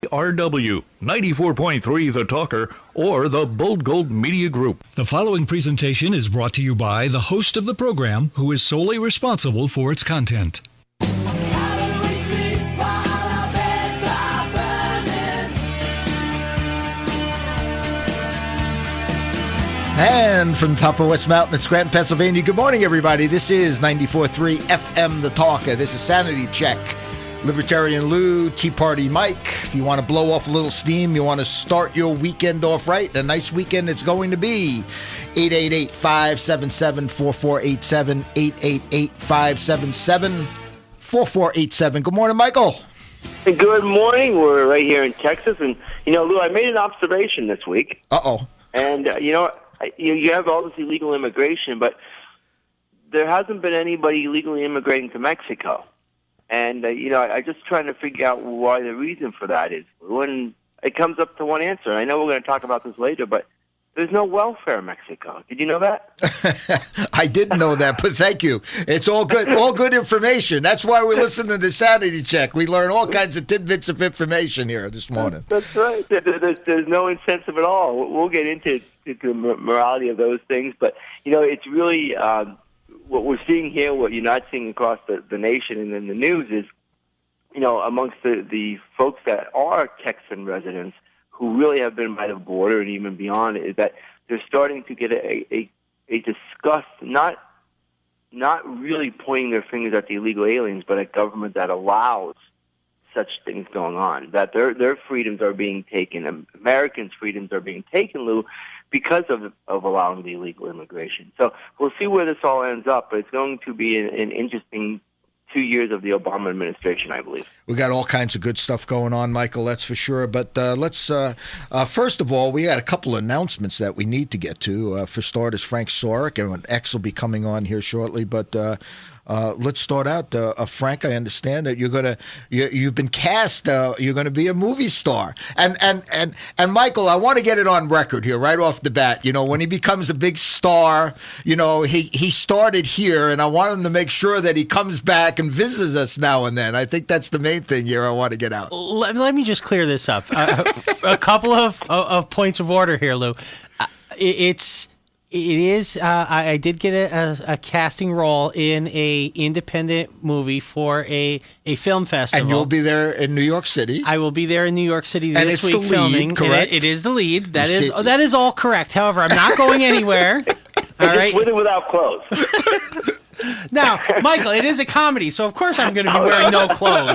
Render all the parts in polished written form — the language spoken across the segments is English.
RW 94.3 The Talker or the Bold Gold Media Group. The following presentation is brought to you by the host of the program, who is solely responsible for its content. And from the top of West Mountain in Scranton, Pennsylvania, good morning, everybody. This is 94.3 FM The Talker. This is Sanity Check. Libertarian Lou, Tea Party Mike. If you want to blow off a little steam, you want to start your weekend off right, a nice weekend it's going to be. 888-577-4487, 888-577-4487. Good morning, Michael. Good morning. We're right here in Texas. And, Lou, I made an observation this week. Uh-oh. And, you have all this illegal immigration, but there hasn't been anybody illegally immigrating to Mexico. And, I'm just trying to figure out why the reason for that is. When it comes up to one answer, I know we're going to talk about this later, but there's no welfare in Mexico. Did you know that? I didn't know that, but thank you. It's all good information. That's why we listen to the Sanity Check. We learn all kinds of tidbits of information here this morning. That's right. There's no incentive at all. We'll get into the morality of those things, but, it's really... what we're seeing here, what you're not seeing across the nation and in the news is, amongst the folks that are Texan residents who really have been by the border and even beyond, is that they're starting to get a disgust, not really pointing their fingers at the illegal aliens, but a government that allows such things going on, that their freedoms are being taken, Americans' freedoms are being taken, Lou, because of allowing the illegal immigration. So we'll see where this all ends up, but it's going to be an interesting 2 years of the Obama administration, I believe. We got all kinds of good stuff going on, Michael, that's for sure. But let's, first of all, we got a couple of announcements that we need to get to. For starters, Frank Sorick, and X will be coming on here shortly, but... let's start out. Frank, I understand that you've been cast. You're going to be a movie star. And Michael, I want to get it on record here right off the bat. When he becomes a big star, he started here, and I want him to make sure that he comes back and visits us now and then. I think that's the main thing here I want to get out. Let me just clear this up. A couple of points of order here, Lou. It is. I did get a casting role in a independent movie for a film festival. And you'll be there in New York City. I will be there in New York City this week filming. Correct? It is the lead. That is all correct. However, I'm not going anywhere. All right. With or without clothes. Now, Michael, it is a comedy, so of course I'm going to be wearing no clothes.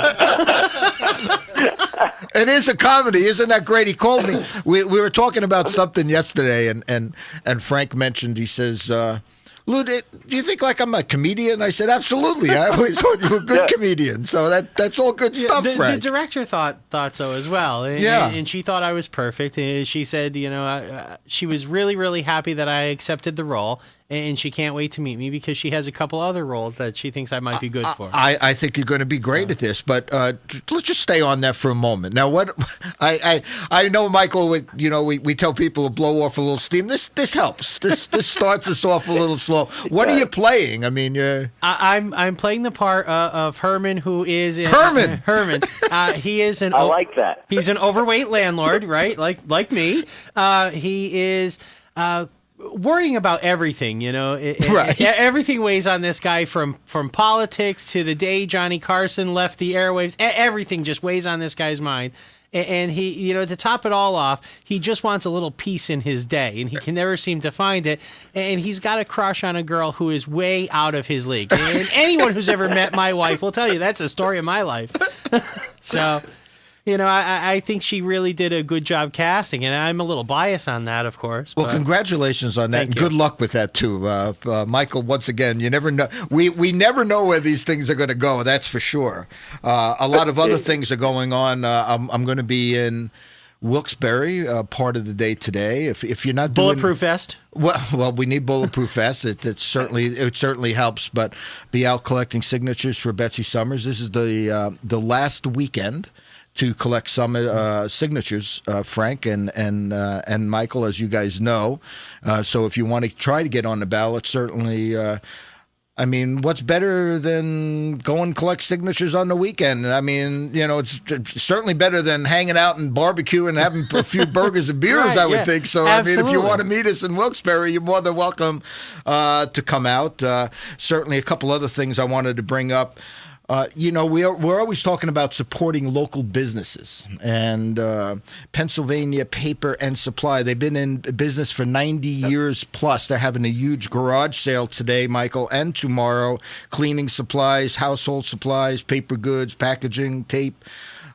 It is a comedy, isn't that great? He called me. We were talking about something yesterday, and Frank mentioned. He says, "Lou, do you think like I'm a comedian?" I said, "Absolutely. I always thought you were a good comedian." So that's all good stuff, Frank. The director thought so as well. And she thought I was perfect. And she said, she was really, really happy that I accepted the role. And she can't wait to meet me because she has a couple other roles that she thinks I might be good for. I think you're going to be great at this, but let's just stay on that for a moment. Now, what I know, Michael, we tell people to blow off a little steam. This helps. This starts us off a little slow. What are you playing? I mean, I'm playing the part of Herman, who is Herman. Herman. He is an. I like that. He's an overweight landlord, right? Like me. He is. Worrying about everything, right. Everything weighs on this guy from politics to the day Johnny Carson left the airwaves. Everything just weighs on this guy's mind. And he, to top it all off, he just wants a little peace in his day, and he can never seem to find it. And he's got a crush on a girl who is way out of his league. And anyone who's ever met my wife will tell you that's the story of my life. So... I think she really did a good job casting, and I'm a little biased on that, of course. Well, congratulations on that, and good luck with that, too. Michael, once again, you never know. We never know where these things are going to go, that's for sure. A lot of other things are going on. I'm going to be in Wilkes-Barre part of the day today. If you're not doing Bulletproof vest. Well, we need bulletproof vests. It certainly helps. But be out collecting signatures for Betsy Summers. This is the last weekend to collect some signatures, Frank and Michael, as you guys know. So if you want to try to get on the ballot, certainly I mean, what's better than going and collect signatures on the weekend? I mean, it's certainly better than hanging out and barbecue and having a few burgers and beers, Right, I would yeah. think. So, I mean, if you want to meet us in Wilkes-Barre, you're more than welcome to come out. Certainly a couple other things I wanted to bring up. We're always talking about supporting local businesses, and Pennsylvania Paper and Supply. They've been in business for 90 years plus. They're having a huge garage sale today, Michael, and tomorrow. Cleaning supplies, household supplies, paper goods, packaging, tape.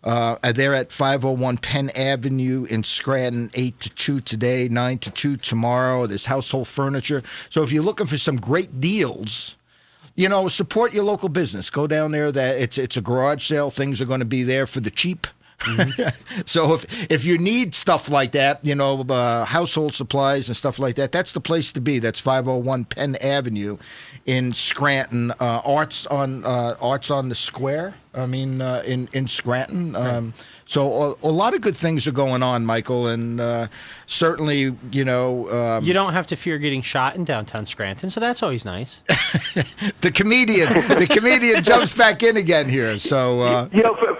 They're at 501 Penn Avenue in Scranton, 8 to 2 today, 9 to 2 tomorrow. There's household furniture. So if you're looking for some great deals, support your local business. Go down there. It's a garage sale. Things are going to be there for the cheap. Mm-hmm. So if you need stuff like that, household supplies and stuff like that, that's the place to be. That's 501 Penn Avenue in Scranton. Arts on the Square. In Scranton. Right. So a lot of good things are going on, Michael, and certainly, you don't have to fear getting shot in downtown Scranton, so that's always nice. The comedian jumps back in again here. So,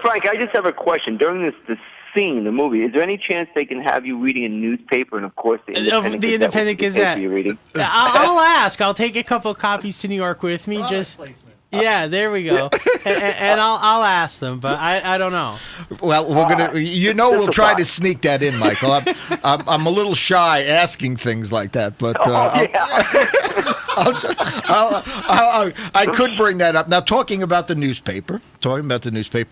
Frank, I just have a question. During this scene, the movie, is there any chance they can have you reading a newspaper? And of course, the Independent Gazette. You're reading. I'll ask. I'll take a couple of copies to New York with me. Yeah, there we go. And I'll ask them, but I don't know. Well, we're gonna, we'll try to sneak that in, Michael. I'm a little shy asking things like that, but I could bring that up. Now, talking about the newspaper,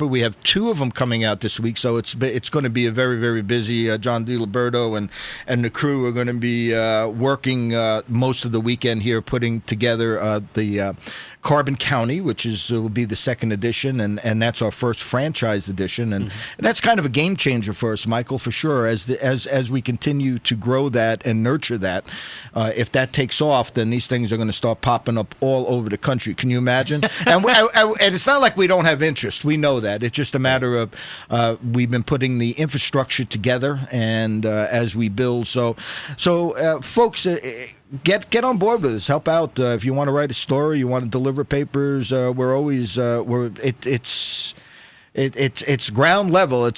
we have 2 of them coming out this week, so it's going to be a very, very busy. John DiLiberto and the crew are going to be working most of the weekend here, putting together the Carbon County, which will be the 2nd edition, and that's our first franchise edition, and that's kind of a game changer for us, Michael, for sure. As we continue to grow that and nurture that, if that takes off, then these things are going to start popping up all over the country. Can you imagine? And it's not like we don't have interest. We know that. It's just a matter of we've been putting the infrastructure together, and as we build, so folks. Get on board with us. Help out if you want to write a story. You want to deliver papers. We're always it's ground level.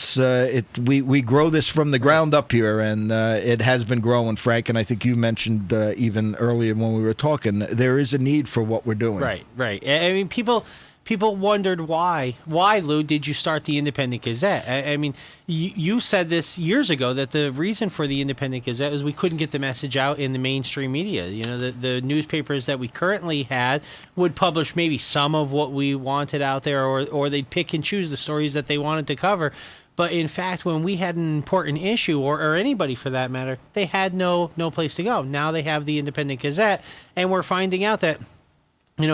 We grow this from the ground up here, and it has been growing, Frank. And I think you mentioned even earlier when we were talking, there is a need for what we're doing. Right. I mean, people wondered why, Lou, did you start the Independent Gazette? I mean, you said this years ago that the reason for the Independent Gazette was we couldn't get the message out in the mainstream media. The newspapers that we currently had would publish maybe some of what we wanted out there, or they'd pick and choose the stories that they wanted to cover. But in fact, when we had an important issue, or anybody for that matter, they had no place to go. Now they have the Independent Gazette, and we're finding out that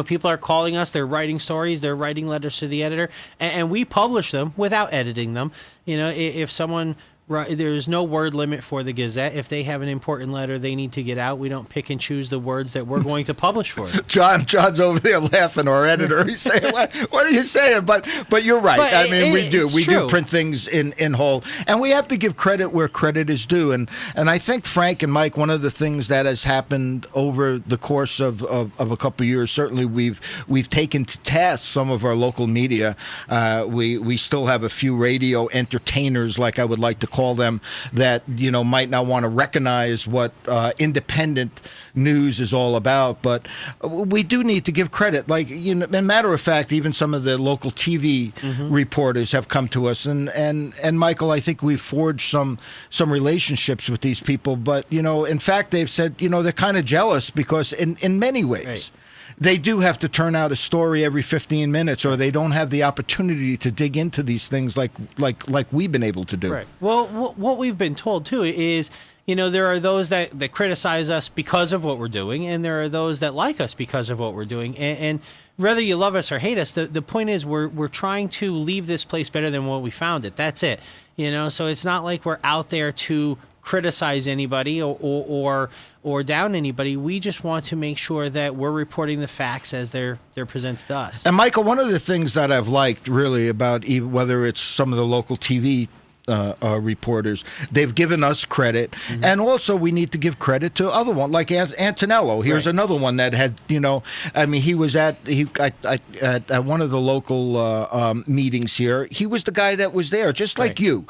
people are calling us, they're writing stories, they're writing letters to the editor, and we publish them without editing them. If someone, there's no word limit for the Gazette. If they have an important letter they need to get out, we don't pick and choose the words that we're going to publish for them. John's over there laughing, our editor. He's saying, what are you saying? But you're right. But we do true. print things in whole. And we have to give credit where credit is due. And I think, Frank and Mike, one of the things that has happened over the course of a couple of years, certainly we've taken to task some of our local media. We still have a few radio entertainers, like I would like to call them, that might not want to recognize what independent news is all about, but we do need to give credit. Like, matter of fact, even some of the local TV reporters have come to us, and Michael, I think we've forged some relationships with these people. But in fact, they've said they're kind of jealous because in many ways. Right. They do have to turn out a story every 15 minutes, or they don't have the opportunity to dig into these things like we've been able to do. Right. Well, what we've been told too is, there are those that criticize us because of what we're doing, and there are those that like us because of what we're doing. And whether you love us or hate us, the point is we're trying to leave this place better than what we found it. That's it. So it's not like we're out there to criticize anybody or down anybody. We just want to make sure that we're reporting the facts as they're presented to us. And Michael, one of the things that I've liked really about whether it's some of the local TV reporters. They've given us credit, and also we need to give credit to other one like Antonello. Here's another one that had, he was at one of the local meetings here. He was the guy that was there, just like you.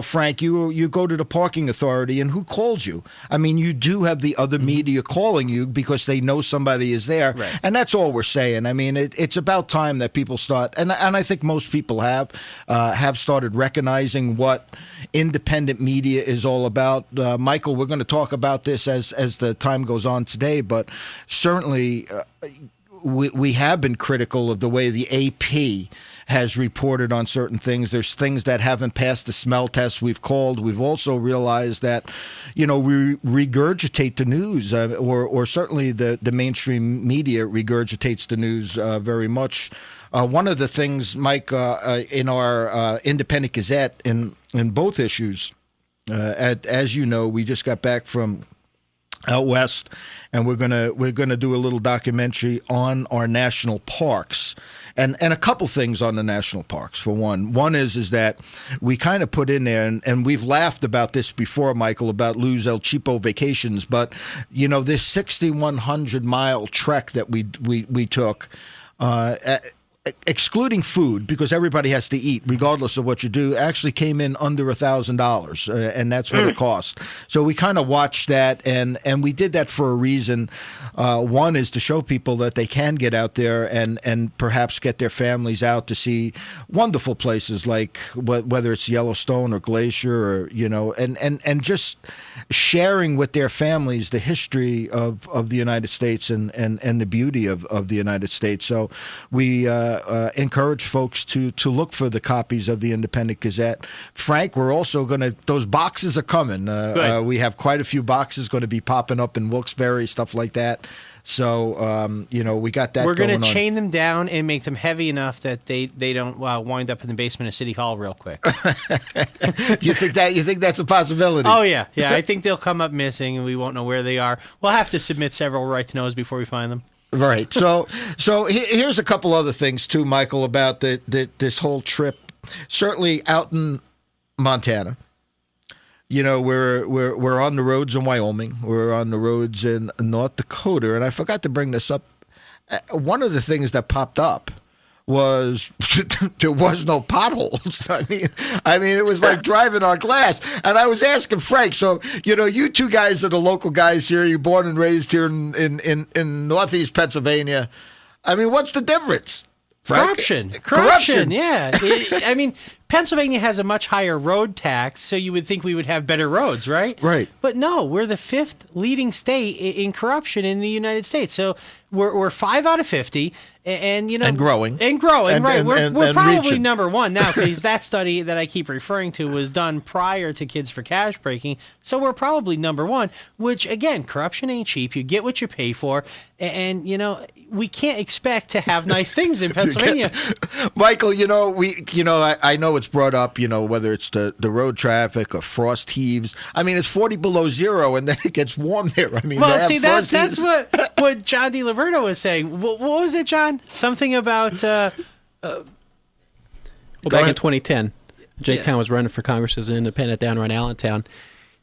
Frank, you go to the parking authority, and who calls you? I mean, you do have the other media calling you because they know somebody is there, and that's all we're saying. I mean, it's about time that people start, and I think most people have started recognizing what independent media is all about. Michael, we're going to talk about this as the time goes on today, but certainly we have been critical of the way the AP has reported on certain things. There's things that haven't passed the smell test we've called. We've also realized that, we regurgitate the news, or certainly the mainstream media regurgitates the news very much. One of the things, Mike, in our Independent Gazette, in both issues, as you know, we just got back from out west, and we're gonna do a little documentary on our national parks, and a couple things on the national parks. For one is that we kind of put in there, and we've laughed about this before, Michael, about Luz El Cheapo Vacations, but this 6,100-mile trek that we took. Excluding food, because everybody has to eat regardless of what you do, actually came in under $1,000, and that's what it cost. So we kind of watched that, and we did that for a reason. One is to show people that they can get out there and perhaps get their families out to see wonderful places like whether it's Yellowstone or Glacier, or and just sharing with their families the history of the United States and the beauty of the United States. So we encourage folks to look for the copies of the Independent Gazette. Frank, we're also those boxes are coming. We have quite a few boxes going to be popping up in Wilkes-Barre, stuff like that. So, we got that. We're going to chain them down and make them heavy enough that they don't wind up in the basement of City Hall real quick. You think that's a possibility? Oh, yeah. Yeah, I think they'll come up missing and we won't know where they are. We'll have to submit several right to knows before we find them. Right. So here's a couple other things too, Michael, about this whole trip. Certainly out in Montana, we're on the roads in Wyoming. We're on the roads in North Dakota, and I forgot to bring this up. One of the things that popped up was there was no potholes. I mean, it was like driving on glass. And I was asking Frank, so you two guys are the local guys here. You're born and raised here in Northeast Pennsylvania. I mean, what's the difference? Frank? Corruption. Yeah. Pennsylvania has a much higher road tax, so you would think we would have better roads, right? Right. But no, we're the 5th leading state in corruption in the United States. So we're 5 out of 50, and growing, right? We're probably reaching. number one now, because that study that I keep referring to was done prior to Kids for Cash breaking. So we're probably number one. Which again, corruption ain't cheap. You get what you pay for, and we can't expect to have nice things in Pennsylvania. Michael, I know it's brought up, whether it's the road traffic or frost heaves. I mean, it's 40 below zero, and then it gets warm there. I mean, well, see, that's what John DiLiberto was saying. What was it, John? Something about. Back in 2010, Jake Town was running for Congress as an independent down around Allentown,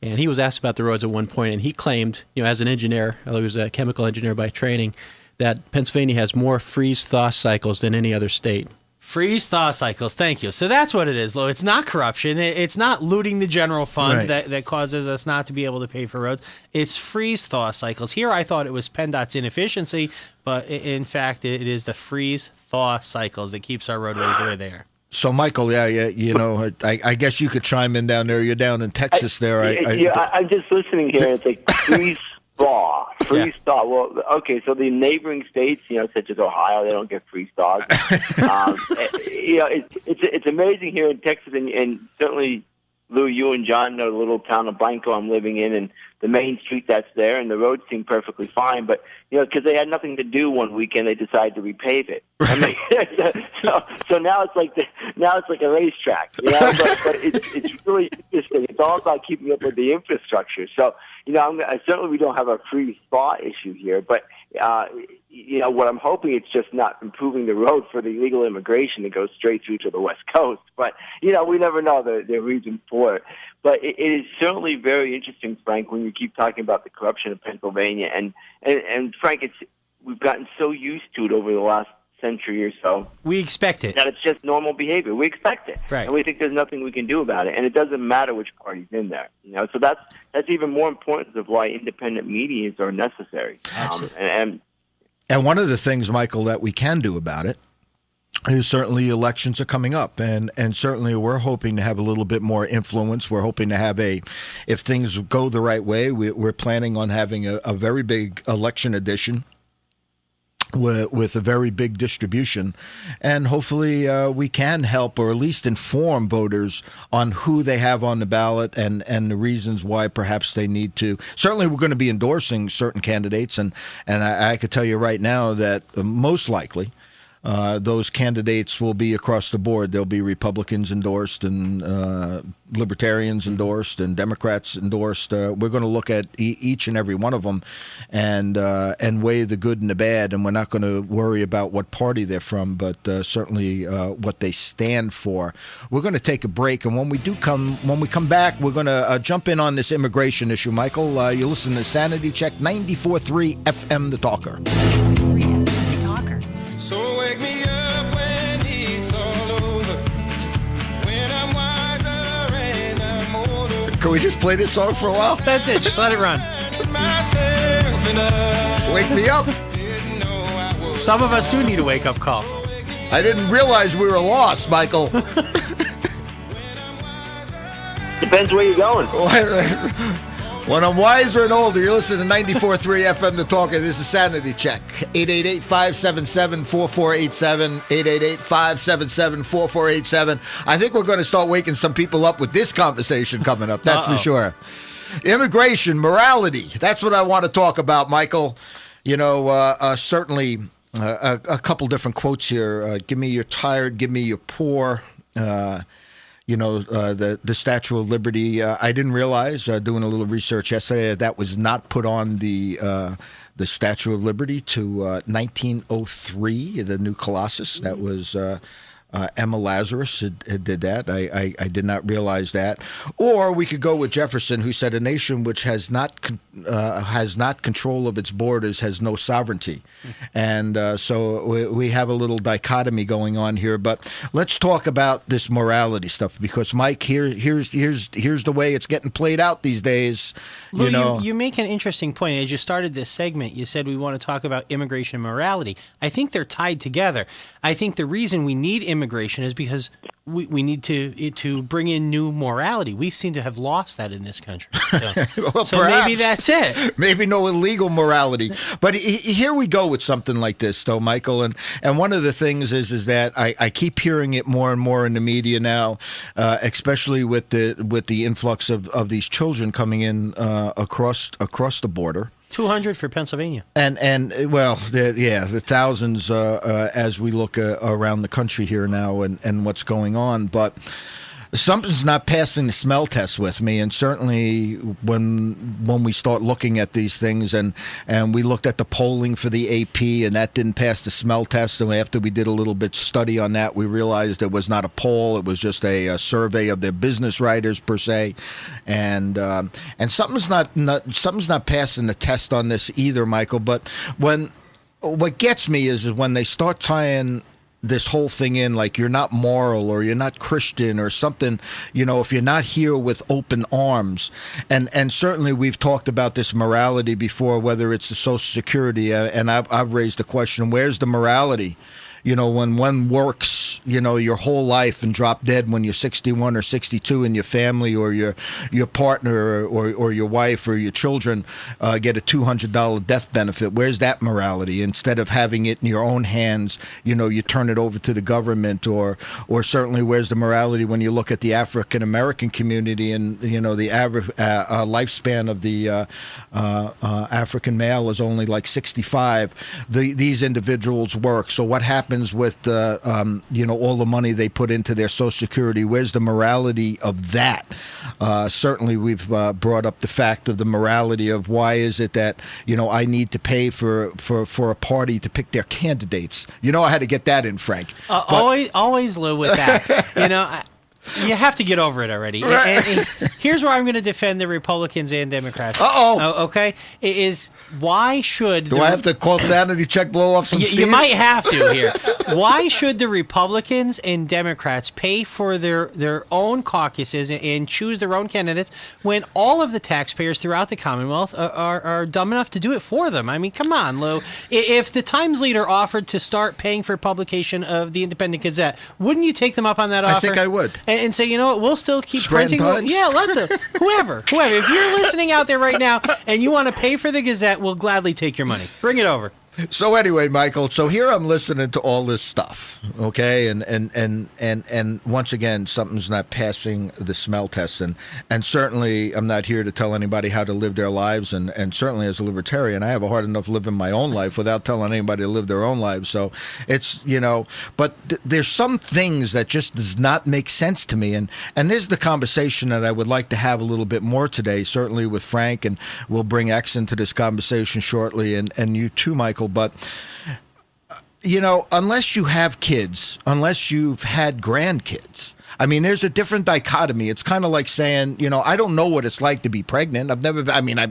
and he was asked about the roads at one point, and he claimed, as an engineer, he was a chemical engineer by training, that Pennsylvania has more freeze-thaw cycles than any other state. Freeze-thaw cycles, thank you. So that's what it is, Lo. It's not corruption. It's not looting the general fund that causes us not to be able to pay for roads. It's freeze-thaw cycles. Here I thought it was PennDOT's inefficiency, but in fact it is the freeze-thaw cycles that keeps our roadways the way they are. So, Michael, I guess you could chime in down there. You're down in Texas there. I'm just listening here, and it's like freeze-thaw. Freeze-thaw. Well, okay, so the neighboring states, such as Ohio, they don't get freeze-thaws. It's amazing here in Texas, and certainly, Lou, you and John know the little town of Blanco I'm living in, and the main street that's there, and the roads seem perfectly fine, but because they had nothing to do one weekend, they decided to repave it. Right. So now it's like a racetrack, but it's really interesting. It's all about keeping up with the infrastructure. So certainly we don't have a freeze thaw issue here, but what I'm hoping, it's just not improving the road for the illegal immigration that goes straight through to the West Coast. But, we never know the reason for it. But it is certainly very interesting, Frank, when you keep talking about the corruption of Pennsylvania. And Frank, we've gotten so used to it over the last century or so. We expect it. That it's just normal behavior. We expect it. Right. And we think there's nothing we can do about it. And it doesn't matter which party's in there. So that's even more important of why independent medias are necessary. And one of the things, Michael, that we can do about it is certainly elections are coming up. And certainly we're hoping to have a little bit more influence. We're hoping to have if things go the right way, we're planning on having a very big election edition with a very big distribution. And hopefully we can help or at least inform voters on who they have on the ballot and the reasons why perhaps they need to. Certainly we're going to be endorsing certain candidates. And I could tell you right now that most likely those candidates will be across the board. There'll be Republicans endorsed and Libertarians endorsed and Democrats endorsed. We're going to look at each and every one of them and weigh the good and the bad. And we're not going to worry about what party they're from, but certainly what they stand for. We're going to take a break, and when we come back, we're going to jump in on this immigration issue. Michael, you listen to Sanity Check 94.3 FM, The Talker. So wake me up when it's all over, when I'm wiser and I'm older. Can we just play this song for a while? That's it. Just let it run. Wake me up. Some of us do need a wake-up call. I didn't realize we were lost, Michael. Depends where you're going. When I'm wiser and older, you're listening to 94.3 FM, The Talker. This is Sanity Check. 888-577-4487. 888-577-4487. I think we're going to start waking some people up with this conversation coming up. That's for sure. Immigration, morality. That's what I want to talk about, Michael. Certainly a couple different quotes here. Give me your tired, give me your poor. The Statue of Liberty. I didn't realize, doing a little research yesterday, that was not put on the Statue of Liberty to 1903, the new Colossus. That was Emma Lazarus did that. I did not realize that. Or we could go with Jefferson, who said, "A nation which has not control of its borders has no sovereignty." And so we have a little dichotomy going on here. But let's talk about this morality stuff, because Mike, here's the way it's getting played out these days. Lou, you make an interesting point. As you started this segment, you said we want to talk about immigration and morality. I think they're tied together. I think the reason we need immigration is because we need to bring in new morality. We seem to have lost that in this country. So maybe that's it. Maybe no illegal morality. But here we go with something like this, though, Michael. And one of the things is that I keep hearing it more and more in the media now, especially with the influx of these children coming in across the border. 200 for Pennsylvania. And the thousands as we look around the country here now and what's going on. But something's not passing the smell test with me, and certainly when we start looking at these things, and we looked at the polling for the AP, and that didn't pass the smell test, and after we did a little bit study on that, we realized it was not a poll, it was just a survey of their business writers per se, and something's not passing the test on this either, Michael. But what gets me is when they start tying this whole thing in, like you're not moral or you're not Christian or something, if you're not here with open arms. And certainly we've talked about this morality before, whether it's the Social Security, and I've raised the question, where's the morality? When one works, your whole life and drop dead when you're 61 or 62, and your family or your partner or your wife or your children get a $200 death benefit, where's that morality? Instead of having it in your own hands, you turn it over to the government, or certainly where's the morality when you look at the African American community and, the average lifespan of the African male is only like 65. These individuals work. So what happens happens with all the money they put into their Social Security? Where's the morality of that? Certainly, we've brought up the fact of the morality of why is it that I need to pay for a party to pick their candidates. I had to get that in, Frank. Always live with that. You have to get over it already. Right. And here's where I'm going to defend the Republicans and Democrats. Okay? It is why should... Do I have to call Sanity check, blow off some steam? You might have to here. Why should the Republicans and Democrats pay for their own caucuses and choose their own candidates when all of the taxpayers throughout the Commonwealth are dumb enough to do it for them? I mean, come on, Lou. If the Times leader offered to start paying for publication of the Independent Gazette, wouldn't you take them up on that offer? I think I would. And say, we'll still keep Scranton printing. Times? Yeah, let the whoever. If you're listening out there right now and you want to pay for the Gazette, we'll gladly take your money. Bring it over. So anyway, Michael, so here I'm listening to all this stuff, okay? And once again, something's not passing the smell test. And certainly I'm not here to tell anybody how to live their lives. And certainly as a libertarian, I have a hard enough living my own life without telling anybody to live their own lives. So it's, but there's some things that just does not make sense to me. And this is the conversation that I would like to have a little bit more today, certainly with Frank, and we'll bring X into this conversation shortly, and you too, Michael. But, unless you have kids, unless you've had grandkids, I mean, there's a different dichotomy. It's kind of like saying, I don't know what it's like to be pregnant.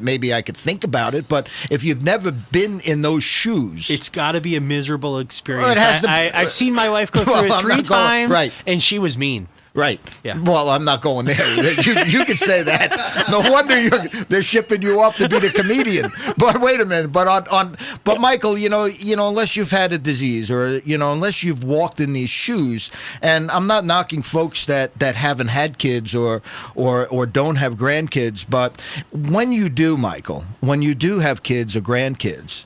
Maybe I could think about it, but if you've never been in those shoes. It's got to be a miserable experience. It has I've seen my wife go through it 3 times, right. And she was mean. Right. Yeah. Well, I'm not going there. You can say that. No wonder they're shipping you off to be the comedian. But wait a minute. But Michael, unless you've had a disease or unless you've walked in these shoes, and I'm not knocking folks that haven't had kids or don't have grandkids, but when you do, Michael, when you do have kids or grandkids,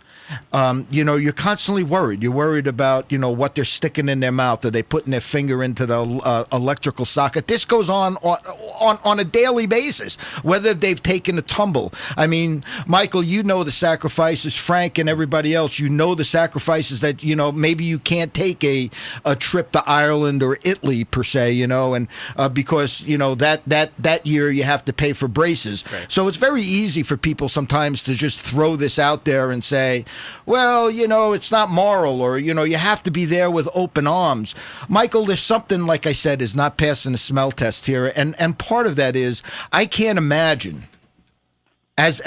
you're constantly worried. You're worried about, what they're sticking in their mouth. Are they putting their finger into the electrical socket? This goes on a daily basis, whether they've taken a tumble. I mean, Michael, the sacrifices, Frank and everybody else, the sacrifices that, maybe you can't take a trip to Ireland or Italy per se, and because, that year you have to pay for braces. Right. So it's very easy for people sometimes to just throw this out there and say, well, it's not moral, or, you have to be there with open arms. Michael, there's something, like I said, is not passing the smell test here. And part of that is I can't imagine as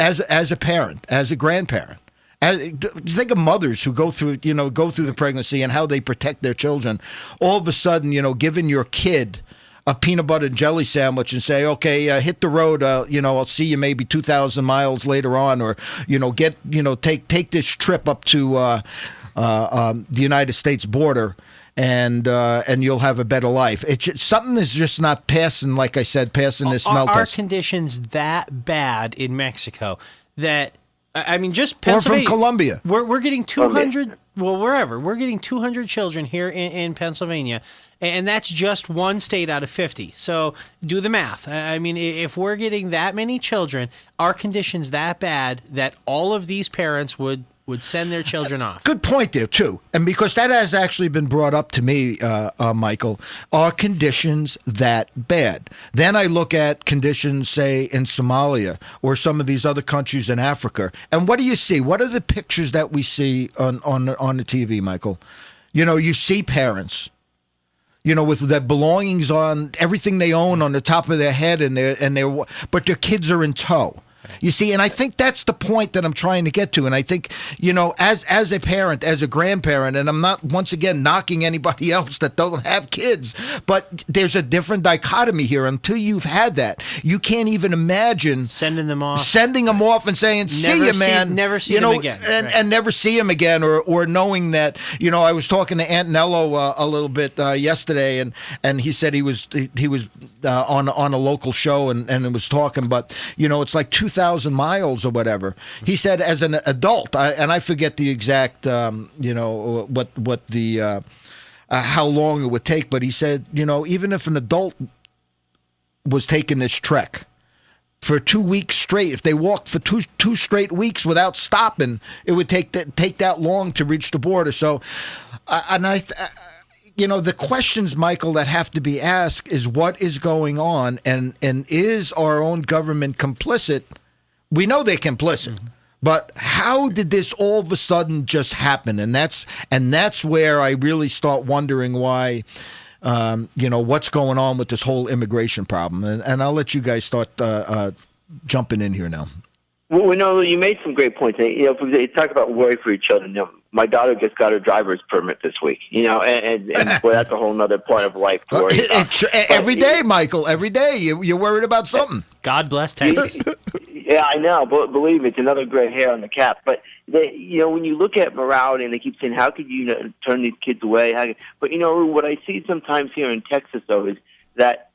a parent, as a grandparent, think of mothers who go through the pregnancy and how they protect their children. All of a sudden, giving your kid a peanut butter and jelly sandwich and say, okay, hit the road. I'll see you maybe 2,000 miles later on, or take this trip up to the United States border, and you'll have a better life. Something is just not passing. Like I said, passing this smell test. Are conditions that bad in Mexico that? Just Pennsylvania. Or from Colombia. We're getting 200. Well, wherever we're getting 200 children here in Pennsylvania. And that's just one state out of 50. So do the math. If we're getting that many children, are conditions that bad that all of these parents would send their children off? Good point there, too. And because that has actually been brought up to me, Michael, are conditions that bad? Then I look at conditions, say, in Somalia or some of these other countries in Africa. And what do you see? What are the pictures that we see on the TV, Michael? You see parents, with their belongings on, everything they own on the top of their head, but their kids are in tow. You see, and I think that's the point that I'm trying to get to. And I think, as a parent, as a grandparent, and I'm not, once again, knocking anybody else that don't have kids, but there's a different dichotomy here. Until you've had that, you can't even imagine sending them off and saying, see you, man. Never see them again. And never see him again, or knowing that, I was talking to Antonello a little bit yesterday, and he said he was on a local show and it was talking, but, it's like 2,000 miles or whatever. He said as an adult, and I forget the exact, what the, how long it would take, but he said, even if an adult was taking this trek, for 2 weeks straight. If they walked for two straight weeks without stopping, it would take that long to reach the border. So, the questions, Michael, that have to be asked is what is going on, and is our own government complicit? We know they're complicit. Mm-hmm. But how did this all of a sudden just happen? And that's where I really start wondering why, what's going on with this whole immigration problem. And I'll let you guys start jumping in here now. Well, no, you made some great points. If you talk about worry for your children, my daughter just got her driver's permit this week, and well, that's a whole other part of life to worry about. Every day, Michael, every day you're worried about something. God bless Texas. Yeah, I know, but believe me, it's another gray hair on the cap. But when you look at morality, and they keep saying, "How could you turn these kids away?" But what I see sometimes here in Texas, though, is that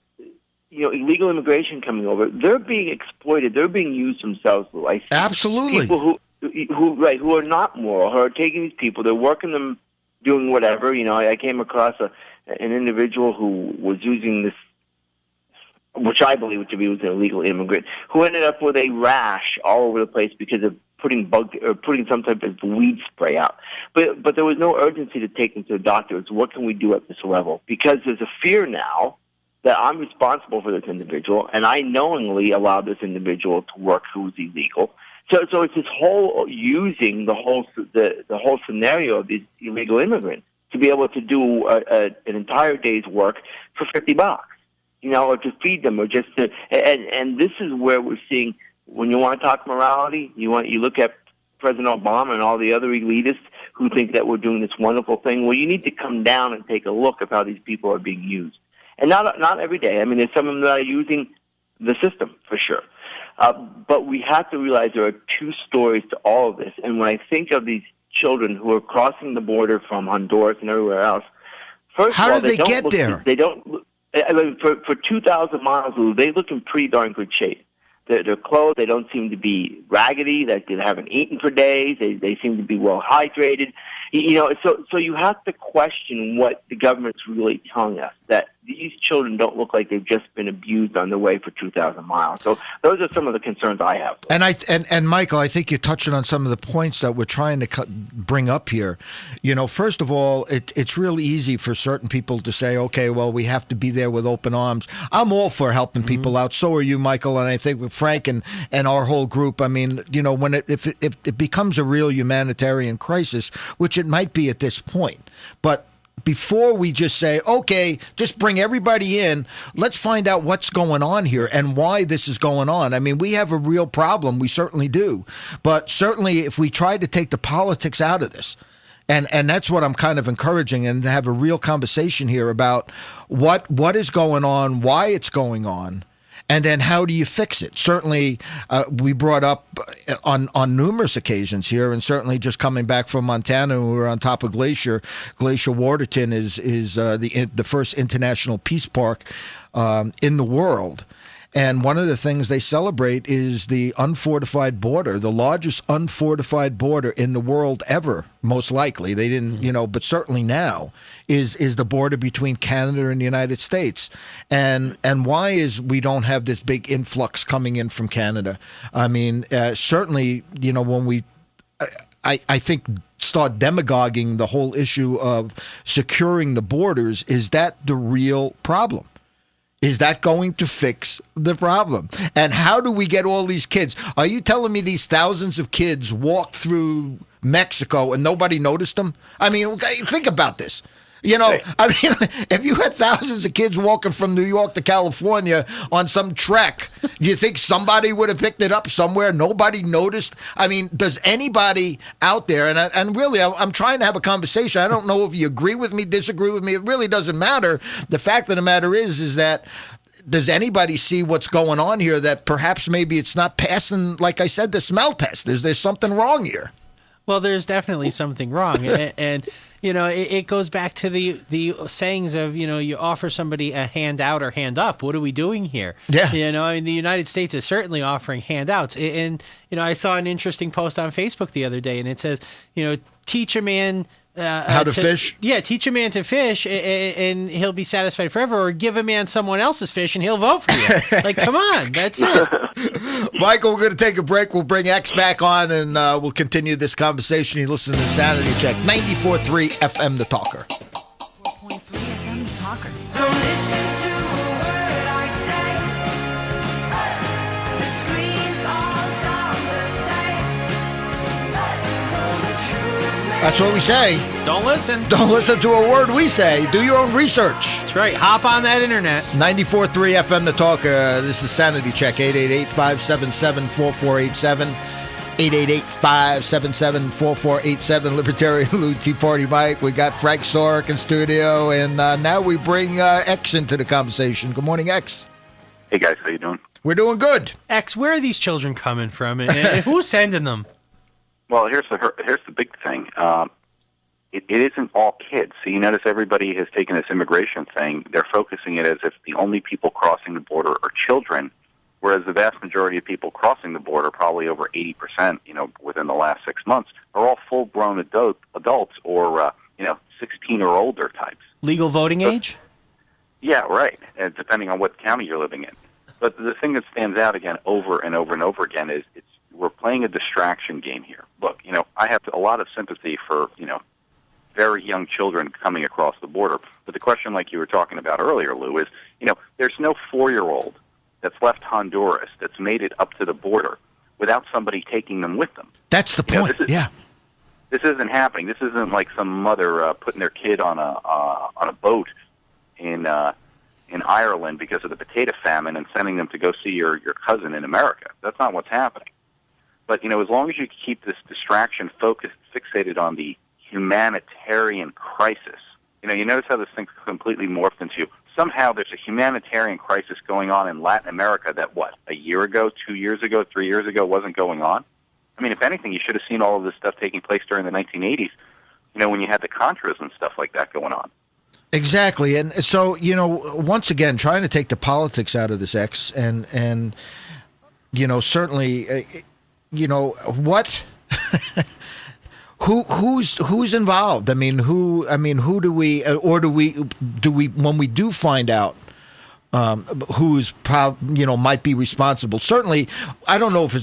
illegal immigration coming over, they're being exploited, they're being used themselves. I see absolutely people who are not moral, who are taking these people, they're working them, doing whatever. I came across an individual who was using this, which I believe to be was an illegal immigrant, who ended up with a rash all over the place because of putting some type of weed spray out. But there was no urgency to take them to the doctor. It's what can we do at this level? Because there's a fear now that I'm responsible for this individual, and I knowingly allowed this individual to work who was illegal. So it's this whole using the whole scenario of these illegal immigrants to be able to do an entire day's work for $50. Or to feed them, or just to, and this is where we're seeing, when you want to talk morality, you look at President Obama and all the other elitists who think that we're doing this wonderful thing. Well, you need to come down and take a look at how these people are being used, and not every day. I mean, there's some of them that are using the system for sure, but we have to realize there are two stories to all of this. And when I think of these children who are crossing the border from Honduras and everywhere else, first how of all, did they get there? They don't. I mean, for 2,000 miles, they look in pretty darn good shape. Their clothes, they don't seem to be raggedy. They haven't eaten for days. They seem to be well hydrated. So you have to question what the government's really telling us, that these children don't look like they've just been abused on the way for 2,000 miles. So those are some of the concerns I have. And Michael, I think you're touching on some of the points that we're trying to bring up here. First of all, it's really easy for certain people to say, okay, well, we have to be there with open arms. I'm all for helping people out. So are you, Michael, and I think with Frank and our whole group. I mean, when if it becomes a real humanitarian crisis, which it might be at this point, but before we just say, okay, just bring everybody in, let's find out what's going on here and why this is going on. I mean, we have a real problem. We certainly do. But certainly if we try to take the politics out of this, and that's what I'm kind of encouraging, and to have a real conversation here about what is going on, why it's going on, and then how do you fix it? Certainly, we brought up on numerous occasions here, and certainly just coming back from Montana, we were on top of Glacier. Glacier Waterton is the first international peace park in the world. And one of the things they celebrate is the unfortified border, the largest unfortified border in the world ever, most likely. They didn't, but certainly now is the border between Canada and the United States. And why is we don't have this big influx coming in from Canada? I mean, certainly, when we, I think, start demagoguing the whole issue of securing the borders, is that the real problem? Is that going to fix the problem? And how do we get all these kids? Are you telling me these thousands of kids walked through Mexico and nobody noticed them? I mean, think about this. I mean, if you had thousands of kids walking from New York to California on some trek, you think somebody would have picked it up somewhere? Nobody noticed? I mean, does anybody out there, and really, I'm trying to have a conversation. I don't know if you agree with me, disagree with me. It really doesn't matter. The fact of the matter is that does anybody see what's going on here, that perhaps maybe it's not passing, like I said, the smell test? Is there something wrong here? Well, there's definitely something wrong. And it goes back to the sayings of, you offer somebody a hand out or hand up. What are we doing here? Yeah. I mean, the United States is certainly offering handouts. And I saw an interesting post on Facebook the other day, and it says, teach a man How to fish? Yeah, teach a man to fish, and he'll be satisfied forever. Or give a man someone else's fish, and he'll vote for you. Like, come on, that's it. Michael, we're going to take a break. We'll bring X back on, and we'll continue this conversation. You listen to Sanity Check, 94.3 FM, The Talker. 4.3 FM, The Talker. Don't listen to a word I say. The screams all sound the same. For the truth may That's what we say. Don't listen. Don't listen to a word we say. Do your own research. That's right. Hop on that internet. 94.3 FM, The Talker. This is Sanity Check, 888-577-4487. 888-577-4487. Libertarian Lou Tea Party Mike. We got Frank Sorick in studio, and now we bring X into the conversation. Good morning, X. Hey guys, how you doing? We're doing good. X, where are these children coming from, and who's sending them? Well, here's the big thing. It isn't all kids. So you notice everybody has taken this immigration thing. They're focusing it as if the only people crossing the border are children, whereas the vast majority of people crossing the border, probably over 80%, within the last 6 months, are all full-grown adults or 16 or older types. Legal voting age? Yeah, right. And depending on what county you're living in. But the thing that stands out again over and over and over again is we're playing a distraction game here. Look, I have a lot of sympathy for, very young children coming across the border. But the question, like you were talking about earlier, Lou, is, there's no 4-year-old that's left Honduras that's made it up to the border without somebody taking them with them. That's the point, yeah. This isn't happening. This isn't like some mother putting their kid on a boat in Ireland because of the potato famine and sending them to go see your cousin in America. That's not what's happening. But, as long as you keep this distraction fixated on the humanitarian crisis, you notice how this thing's completely morphed into somehow there's a humanitarian crisis going on in Latin America that, a year ago, 2 years ago, 3 years ago wasn't going on? I mean, if anything, you should have seen all of this stuff taking place during the 1980s, when you had the Contras and stuff like that going on. Exactly. And so, once again, trying to take the politics out of this, X, and certainly, what... Who's involved? I mean, who do we when we do find out who's might be responsible? Certainly, I don't know if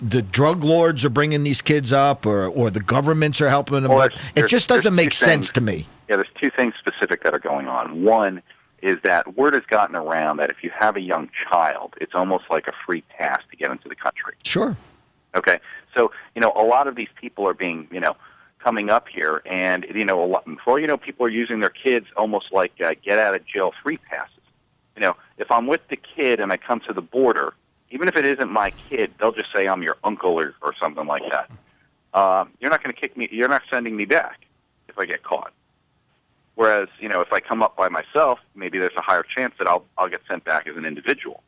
the drug lords are bringing these kids up or the governments are helping them, but it just doesn't make sense to me. Yeah, there's two things specific that are going on. One is that word has gotten around that if you have a young child, it's almost like a free pass to get into the country. Sure. Okay, so a lot of these people are being coming up here, and before people are using their kids almost like get out of jail free passes. If I'm with the kid and I come to the border, even if it isn't my kid, they'll just say I'm your uncle or something like that. You're not going to kick me. You're not sending me back if I get caught. Whereas if I come up by myself, maybe there's a higher chance that I'll get sent back as an individual.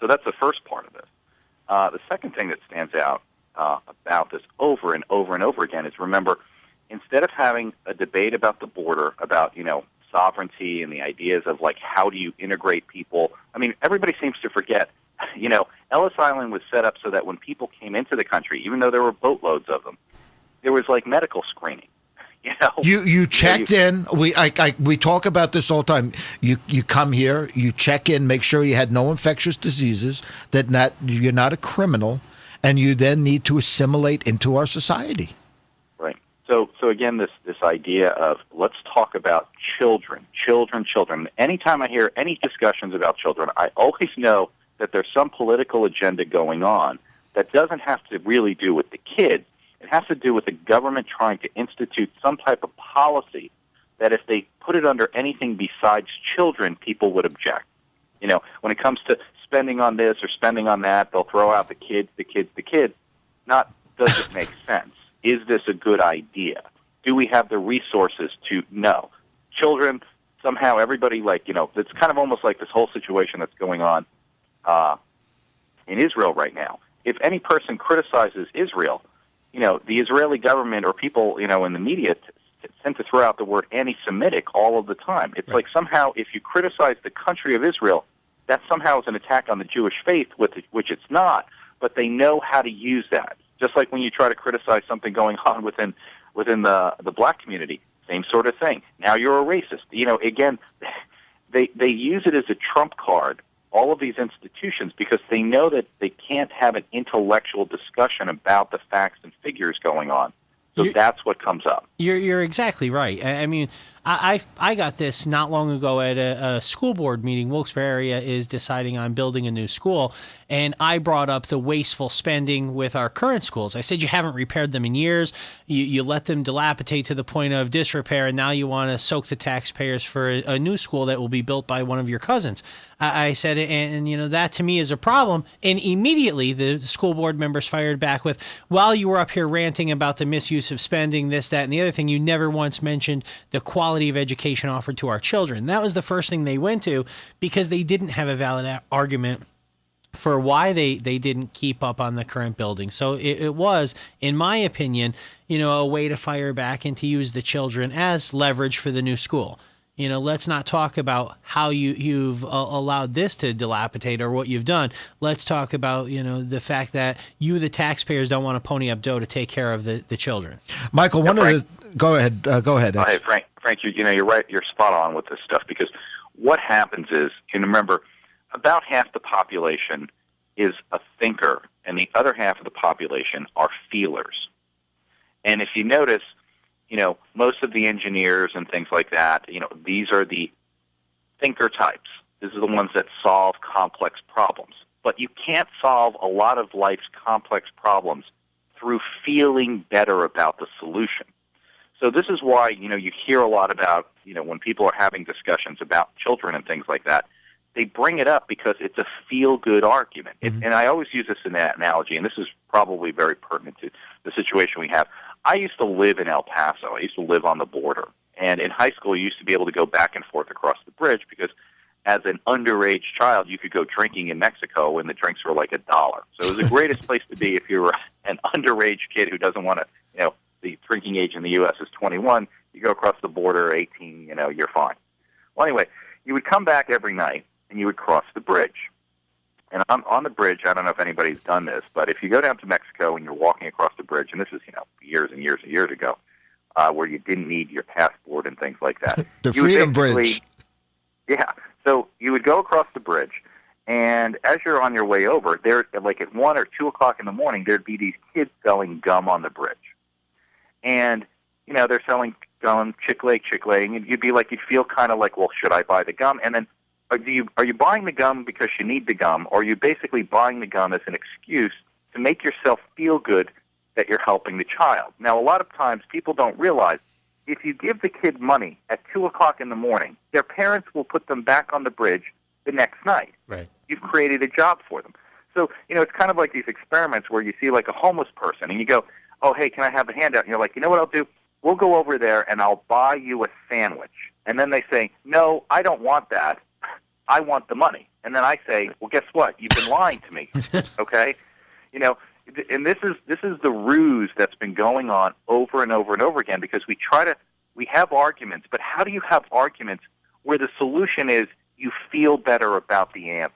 So that's the first part of this. The second thing that stands out about this over and over and over again is, remember, instead of having a debate about the border, about, sovereignty and the ideas of, how do you integrate people, I mean, everybody seems to forget, Ellis Island was set up so that when people came into the country, even though there were boatloads of them, there was, medical screening. You checked in. We talk about this all the time. You come here, you check in, make sure you had no infectious diseases, that you're not a criminal, and you then need to assimilate into our society. Right. So again, this idea of let's talk about children. Anytime I hear any discussions about children, I always know that there's some political agenda going on that doesn't have to really do with the kids. It has to do with the government trying to institute some type of policy that if they put it under anything besides children, people would object. When it comes to spending on this or spending on that, they'll throw out the kids. Not, does it make sense? Is this a good idea? Do we have the resources to know? Children, somehow everybody, it's kind of almost like this whole situation that's going on in Israel right now. If any person criticizes Israel, the Israeli government or people, in the media tend to throw out the word anti-Semitic all of the time. It's like somehow if you criticize the country of Israel, that somehow is an attack on the Jewish faith, which it's not, but they know how to use that. Just like when you try to criticize something going on within within the black community, same sort of thing. Now you're a racist. Again, they use it as a trump card, all of these institutions, because they know that they can't have an intellectual discussion about the facts and figures going on. So that's what comes up. You're exactly right. I mean, I got this not long ago at a school board meeting. Wilkes-Barre area is deciding on building a new school, and I brought up the wasteful spending with our current schools. I said, you haven't repaired them in years. You let them dilapidate to the point of disrepair, and now you want to soak the taxpayers for a new school that will be built by one of your cousins. I said, and that to me is a problem. And immediately the school board members fired back with, while you were up here ranting about the misuse of spending, this, that, and the other thing, you never once mentioned the quality of education offered to our children. That was the first thing they went to, because they didn't have a valid argument for why they didn't keep up on the current building. So it was, in my opinion, a way to fire back and to use the children as leverage for the new school. Let's not talk about how you've allowed this to dilapidate or what you've done. Let's talk about, the fact that you, the taxpayers, don't want to pony up dough to take care of the children. Michael, go ahead. Go ahead. Hey, Frank, you're right. You're spot on with this stuff, because what happens is, remember, about half the population is a thinker, and the other half of the population are feelers. And if you notice, most of the engineers and things like that, these are the thinker types. These are the ones that solve complex problems. But you can't solve a lot of life's complex problems through feeling better about the solution. So this is why, you hear a lot about, when people are having discussions about children and things like that, they bring it up because it's a feel-good argument. And I always use this in that analogy, and this is probably very pertinent to the situation we have. I used to live in El Paso. I used to live on the border. And in high school, you used to be able to go back and forth across the bridge because as an underage child, you could go drinking in Mexico and the drinks were like $1. So it was the greatest place to be if you were an underage kid who doesn't want to, the drinking age in the U.S. is 21. You go across the border, 18, you're fine. Well, anyway, you would come back every night and you would cross the bridge. And on the bridge, I don't know if anybody's done this, but if you go down to Mexico and you're walking across the bridge, and this is, years and years and years ago, where you didn't need your passport and things like that. The Freedom Bridge. Yeah. So you would go across the bridge, and as you're on your way over, there, like at 1 or 2 o'clock in the morning, there'd be these kids selling gum on the bridge. And, they're selling gum, Chicle, and you'd feel kind of like, well, should I buy the gum? And then are you buying the gum because you need the gum, or are you basically buying the gum as an excuse to make yourself feel good that you're helping the child? Now, a lot of times people don't realize if you give the kid money at 2 o'clock in the morning, their parents will put them back on the bridge the next night. Right. You've created a job for them. So, it's kind of like these experiments where you see like a homeless person and you go, oh, hey, can I have a handout? And you're like, you know what I'll do? We'll go over there and I'll buy you a sandwich. And then they say, no, I don't want that. I want the money. And then I say, well, guess what? You've been lying to me. Okay? And this is the ruse that's been going on over and over and over again, because we have arguments, but how do you have arguments where the solution is you feel better about the answer?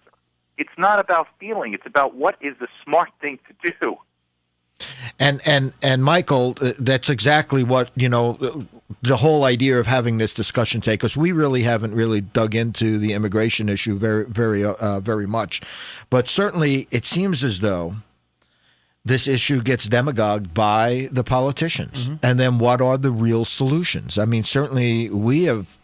It's not about feeling. It's about what is the smart thing to do. And Michael, that's exactly what, the whole idea of having this discussion today, because we really haven't really dug into the immigration issue very much. But certainly it seems as though this issue gets demagogued by the politicians. Mm-hmm. And then what are the real solutions? I mean, certainly we have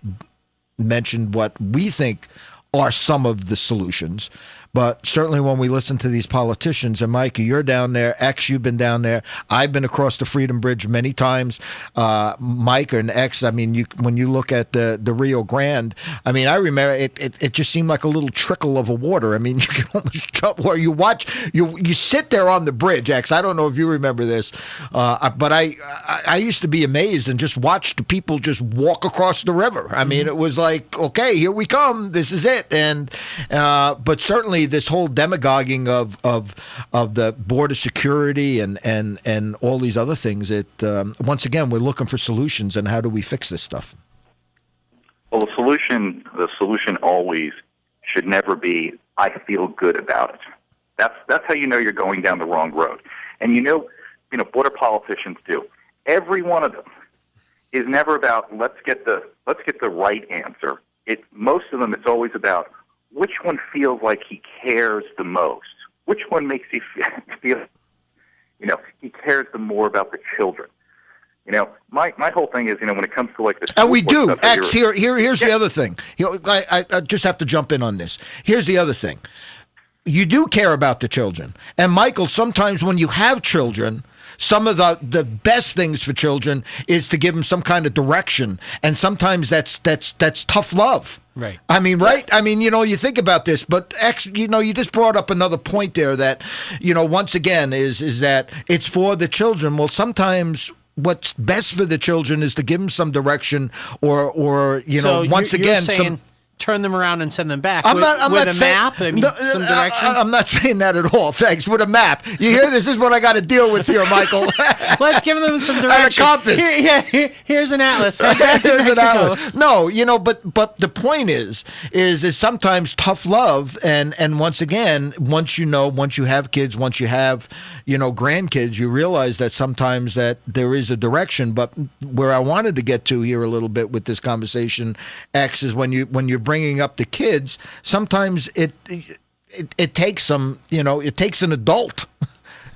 mentioned what we think are some of the solutions. But certainly when we listen to these politicians, and Mike, you're down there, X, you've been down there. I've been across the Freedom Bridge many times. Mike and X, I mean, when you look at the Rio Grande, I mean, I remember it just seemed like a little trickle of water. I mean, you can almost jump where you watch, you sit there on the bridge, X. I don't know if you remember this, but I used to be amazed and just watch the people just walk across the river. I mean, it was like, okay, here we come. This is it. And but certainly this whole demagoguing of the border security and all these other things, once again, we're looking for solutions, and how do we fix this stuff? Well, the solution always should never be, I feel good about it. That's how you know you're going down the wrong road. And border politicians do. every one of them is never about let's get the right answer. Most of them, it's always about which one feels like he cares the most. Which one makes you feel, he cares the more about the children. My whole thing is, when it comes to like this. And we do. X, here's the other thing. I just have to jump in on this. Here's the other thing. You do care about the children. And Michael, sometimes when you have children, some of the best things for children is to give them some kind of direction. And sometimes that's tough love. Right. I mean, right? I mean, you think about this, but X, you just brought up another point there that, once again, is that it's for the children. Well, sometimes what's best for the children is to give them some direction or so once you're again, saying turn them around and send them back I'm with not a saying, map. I mean, some direction. I'm not saying that at all. Thanks. With a map, you hear? This is what I got to deal with here, Michael. Let's give them some direction. And a compass. Here's an atlas. Head back to Here's an Mexico. atlas. No, but the point is sometimes tough love, and once again, once you have kids, once you have grandkids, you realize that sometimes that there is a direction. But where I wanted to get to here a little bit with this conversation, X, is when you're bringing up the kids, sometimes it takes some, it takes an adult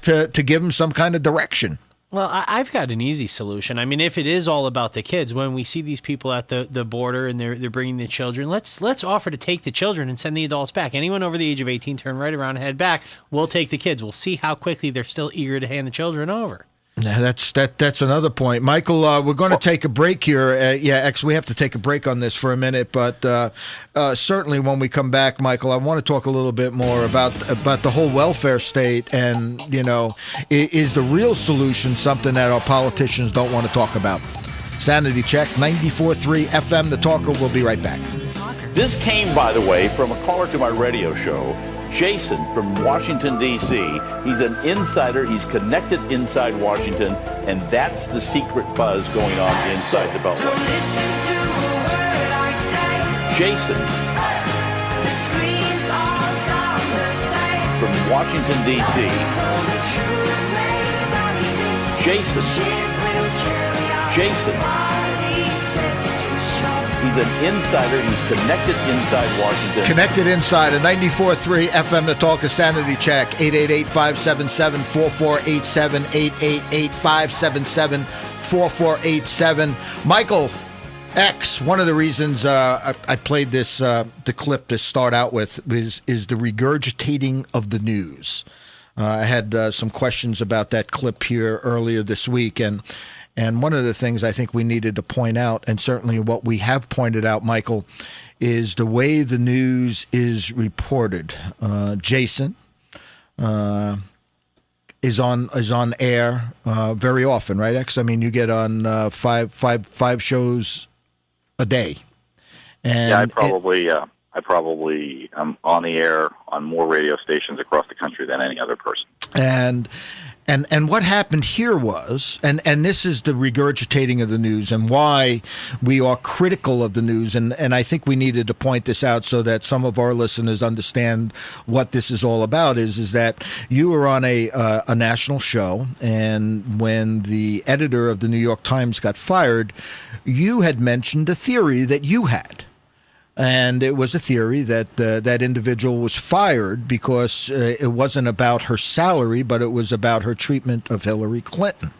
to give them some kind of direction. Well, I've got an easy solution. I mean, if it is all about the kids, when we see these people at the border and they're bringing the children, let's offer to take the children and send the adults back. Anyone over the age of 18, turn right around and head back. We'll take the kids. We'll see how quickly they're still eager to hand the children over. That's another point, Michael. We're going to take a break here. X, we have to take a break on this for a minute, but certainly when we come back, Michael, I want to talk a little bit more about the whole welfare state, and is the real solution something that our politicians don't want to talk about? Sanity check 94.3 FM. The Talker. We'll be right back. This came, by the way, from a caller to my radio show. Jason from Washington, D.C. He's an insider. He's connected inside Washington, and that's the secret buzz going on inside the Beltway. Jason from Washington, D.C. Jason. He's an insider. He's connected inside Washington. Connected inside at 94.3 FM. The Talk of Sanity check 888-577-4487 888-577-4487. Michael X. One of the reasons I played this the clip to start out with is the regurgitating of the news. I had some questions about that clip here earlier this week, and one of the things I think we needed to point out, and certainly what we have pointed out, Michael, is the way the news is reported. Jason is on air very often, right, X? I mean, you get on five shows a day. And I probably am on the air on more radio stations across the country than any other person. And what happened here was, and this is the regurgitating of the news and why we are critical of the news, and I think we needed to point this out so that some of our listeners understand what this is all about, is that you were on a national show, and when the editor of the New York Times got fired, you had mentioned a theory that you had. And it was a theory that that individual was fired because it wasn't about her salary, but it was about her treatment of Hillary Clinton.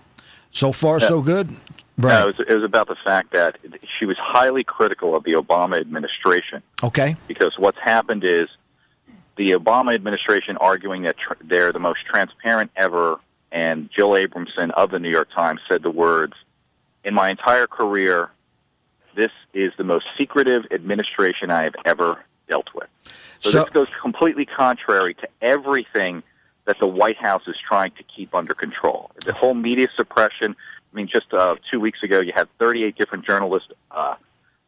So far, so good? Right. No, it was about the fact that she was highly critical of the Obama administration. Okay. Because what's happened is the Obama administration arguing that they're the most transparent ever, and Jill Abramson of the New York Times said the words, "In my entire career, this is the most secretive administration I have ever dealt with." So this goes completely contrary to everything that the White House is trying to keep under control. The whole media suppression. I mean, just 2 weeks ago, you had 38 different journalist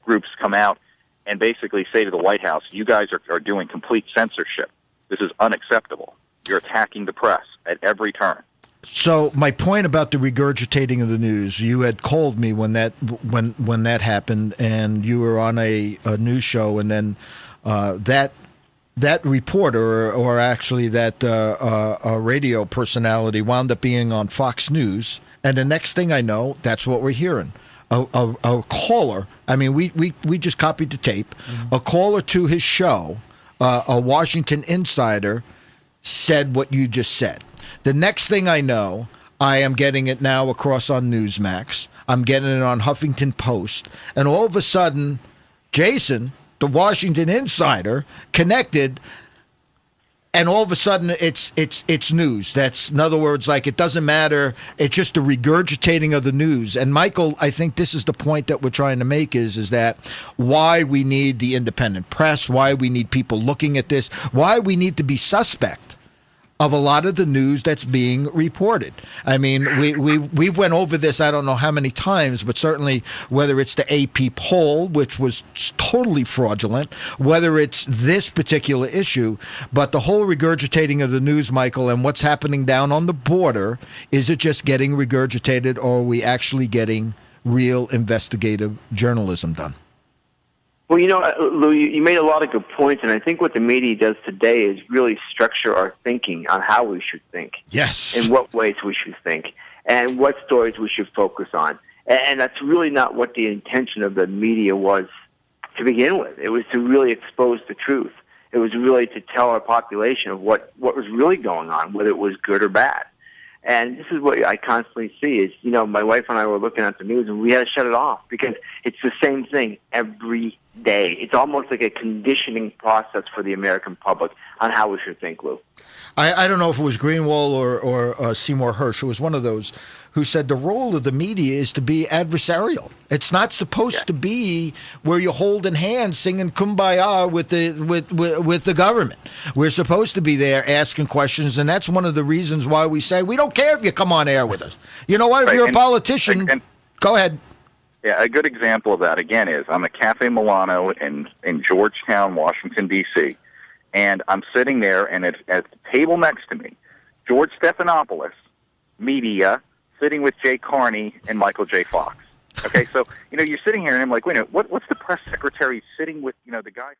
groups come out and basically say to the White House, you guys are doing complete censorship. This is unacceptable. You're attacking the press at every turn. So my point about the regurgitating of the news, you had called me when that happened, and you were on a news show, and then that that reporter, or actually that radio personality, wound up being on Fox News, and the next thing I know, that's what we're hearing. A caller, I mean, we just copied the tape. Mm-hmm. A caller to his show, a Washington insider, said what you just said. The next thing I know, I am getting it now across on Newsmax. I'm getting it on Huffington Post. And all of a sudden, Jason, the Washington insider, connected, and all of a sudden it's news. That's, in other words, like, it doesn't matter. It's just a regurgitating of the news. And Michael, I think this is the point that we're trying to make is that why we need the independent press, why we need people looking at this, why we need to be suspect of a lot of the news that's being reported. I mean, we went over this I don't know how many times, but certainly whether it's the AP poll, which was totally fraudulent, whether it's this particular issue, but the whole regurgitating of the news, Michael, and what's happening down on the border, is it just getting regurgitated, or are we actually getting real investigative journalism done? Well, Lou, you made a lot of good points, and I think what the media does today is really structure our thinking on how we should think. Yes. In what ways we should think, and what stories we should focus on. And that's really not what the intention of the media was to begin with. It was to really expose the truth. It was really to tell our population of what was really going on, whether it was good or bad. And this is what I constantly see is, my wife and I were looking at the news, and we had to shut it off because it's the same thing every day. It's almost like a conditioning process for the American public on how we should think, Lou. I don't know if it was Greenwald or Seymour Hersh. It was one of those who said the role of the media is to be adversarial. It's not supposed to be where you're holding hands singing Kumbaya with the government. We're supposed to be there asking questions, and that's one of the reasons why we say we don't care if you come on air with us. You know what? If you're a politician, go aahead. Yeah, a good example of that, again, is I'm at Cafe Milano in Georgetown, Washington, D.C., and I'm sitting there, and at the table next to me, George Stephanopoulos, media, sitting with Jay Carney and Michael J. Fox. Okay, so, you're sitting here, and I'm like, wait a minute, what's the press secretary sitting with, the guy...